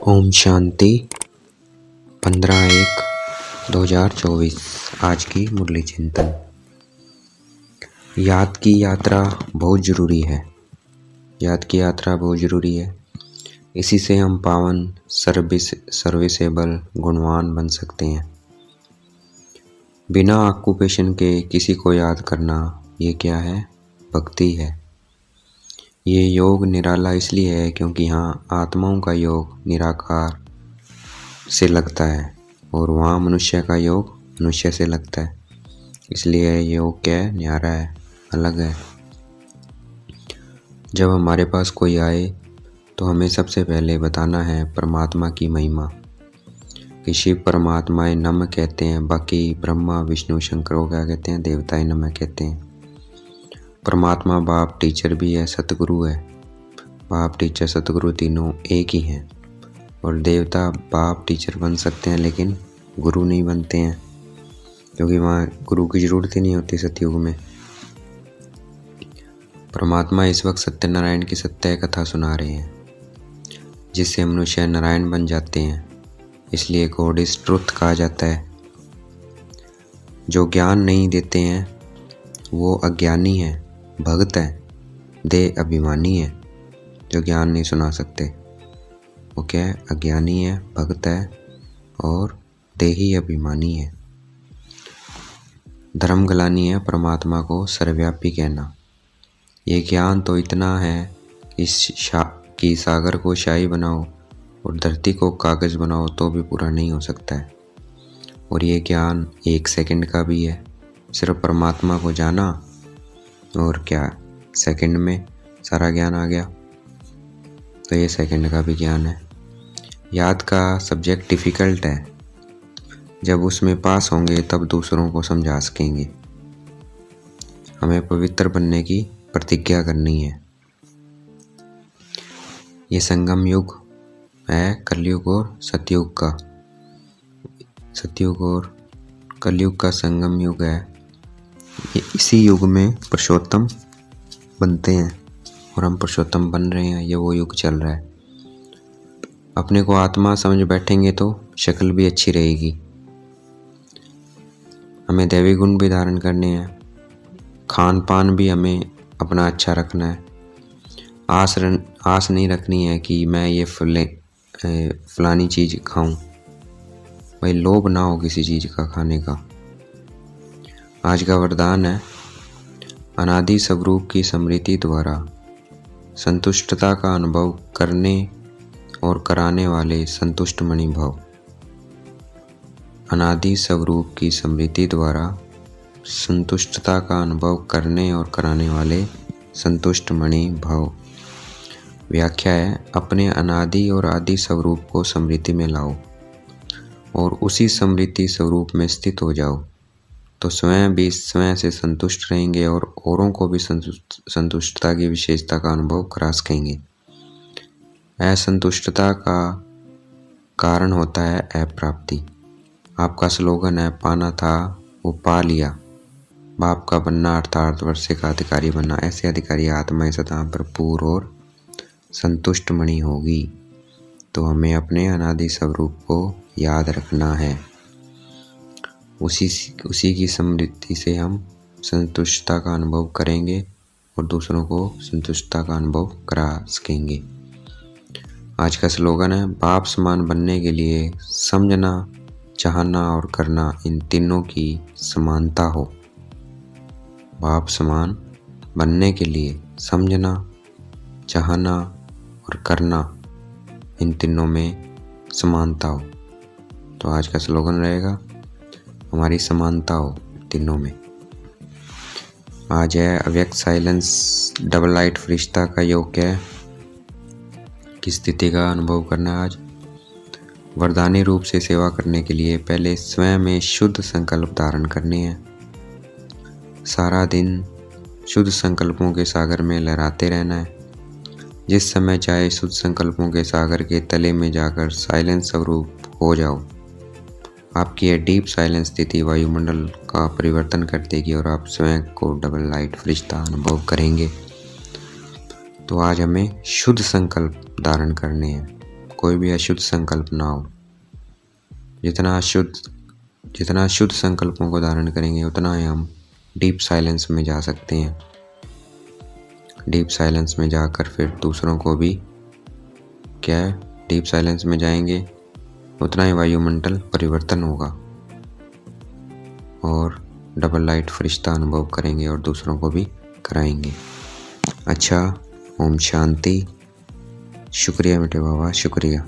ओम शांति 15/1/2024। आज की मुरली चिंतन। याद की यात्रा बहुत ज़रूरी है। याद की यात्रा बहुत ज़रूरी है। इसी से हम पावन, सर्विसेबल, गुणवान बन सकते हैं। बिना ऑक्यूपेशन के किसी को याद करना, ये क्या है? भक्ति है। ये योग निराला इसलिए है क्योंकि यहाँ आत्माओं का योग निराकार से लगता है और वहाँ मनुष्य का योग मनुष्य से लगता है। इसलिए ये योग क्या है? न्यारा है, अलग है। जब हमारे पास कोई आए तो हमें सबसे पहले बताना है परमात्मा की महिमा। कि शिव परमात्माएं नमः कहते हैं, बाकी ब्रह्मा विष्णु शंकर को क्या कहते हैं? देवताएं नमः कहते हैं। परमात्मा बाप टीचर भी है, सतगुरु है। बाप टीचर सतगुरु तीनों एक ही हैं। और देवता बाप टीचर बन सकते हैं लेकिन गुरु नहीं बनते हैं, क्योंकि वहाँ गुरु की ज़रूरत ही नहीं होती सतयुग में। परमात्मा इस वक्त सत्यनारायण की सत्य कथा सुना रहे हैं, जिससे मनुष्य नारायण बन जाते हैं। इसलिए गॉड इज ट्रुथ कहा जाता है। जो ज्ञान नहीं देते हैं वो अज्ञानी है, भक्त है। देह अभिमानी है, जो ज्ञान नहीं सुना सकते। वो क्या है? अज्ञानी है, भक्त है और देही अभिमानी है। धर्म गलानी है परमात्मा को सर्वव्यापी कहना। ये ज्ञान तो इतना है कि सागर को शाही बनाओ और धरती को कागज़ बनाओ तो भी पूरा नहीं हो सकता है। और ये ज्ञान 1 सेकंड का भी है। सिर्फ परमात्मा को जाना और क्या सेकंड में सारा ज्ञान आ गया। तो ये सेकंड का भी ज्ञान है। याद का सब्जेक्ट डिफ़िकल्ट है। जब उसमें पास होंगे तब दूसरों को समझा सकेंगे। हमें पवित्र बनने की प्रतिज्ञा करनी है। ये संगम युग है, कलयुग और सतयुग का। सतयुग और कलयुग का संगम युग है। इसी युग में पुरुषोत्तम बनते हैं और हम पुरुषोत्तम बन रहे हैं। ये वो युग चल रहा है। अपने को आत्मा समझ बैठेंगे तो शक्ल भी अच्छी रहेगी। हमें दैवी गुण भी धारण करने हैं। खान पान भी हमें अपना अच्छा रखना है। आस नहीं रखनी है कि मैं ये फलानी चीज़ खाऊं। भाई लोभ ना हो किसी चीज़ का खाने का। आज का वरदान है, अनादि स्वरूप की स्मृति द्वारा संतुष्टता का अनुभव करने और कराने वाले संतुष्ट मणि भव। अनादि स्वरूप की स्मृति द्वारा संतुष्टता का अनुभव करने और कराने वाले संतुष्ट मणि भव। व्याख्या है, अपने अनादि और आदि स्वरूप को स्मृति में लाओ और उसी स्मृति स्वरूप में स्थित हो जाओ, तो स्वयं भी स्वयं से संतुष्ट रहेंगे और औरों को भी संतुष्टता की विशेषता का अनुभव करा सकेंगे। असंतुष्टता का कारण होता है अप्राप्ति। आपका स्लोगन है, पाना था वो पा लिया। बाप का बनना अर्थात वर्षे का अधिकारी बनना। ऐसे अधिकारी आत्माएं सदा भरपूर और संतुष्ट मणि होगी। तो हमें अपने अनादि स्वरूप को याद रखना है। उसी की स्मृति से हम संतुष्टता का अनुभव करेंगे और दूसरों को संतुष्टता का अनुभव करा सकेंगे। आज का स्लोगन है, बाप समान बनने के लिए समझना, चाहना और करना, इन तीनों की समानता हो। बाप समान बनने के लिए समझना, चाहना और करना, इन तीनों में समानता हो। तो आज का स्लोगन रहेगा, हमारी समानता हो तीनों में। आज है अव्यक्त साइलेंस डबल लाइट फरिश्ता का योग। क्या है? किस स्थिति का अनुभव करना है आज? वरदानी रूप से सेवा करने के लिए पहले स्वयं में शुद्ध संकल्प धारण करने हैं। सारा दिन शुद्ध संकल्पों के सागर में लहराते रहना है। जिस समय चाहे शुद्ध संकल्पों के सागर के तले में जाकर साइलेंस स्वरूप हो जाओ। आपकी यह डीप साइलेंस स्थिति वायुमंडल का परिवर्तन कर देगी और आप स्वयं को डबल लाइट फरिश्ता अनुभव करेंगे। तो आज हमें शुद्ध संकल्प धारण करने हैं। कोई भी अशुद्ध संकल्प ना हो। जितना शुद्ध संकल्पों को धारण करेंगे उतना ही हम डीप साइलेंस में जा सकते हैं। डीप साइलेंस में जाकर फिर दूसरों को भी क्या है, डीप साइलेंस में जाएंगे उतना ही वायुमंडल परिवर्तन होगा और डबल लाइट फरिश्ता अनुभव करेंगे और दूसरों को भी कराएंगे। अच्छा, ओम शांति। शुक्रिया बेटे बाबा, शुक्रिया।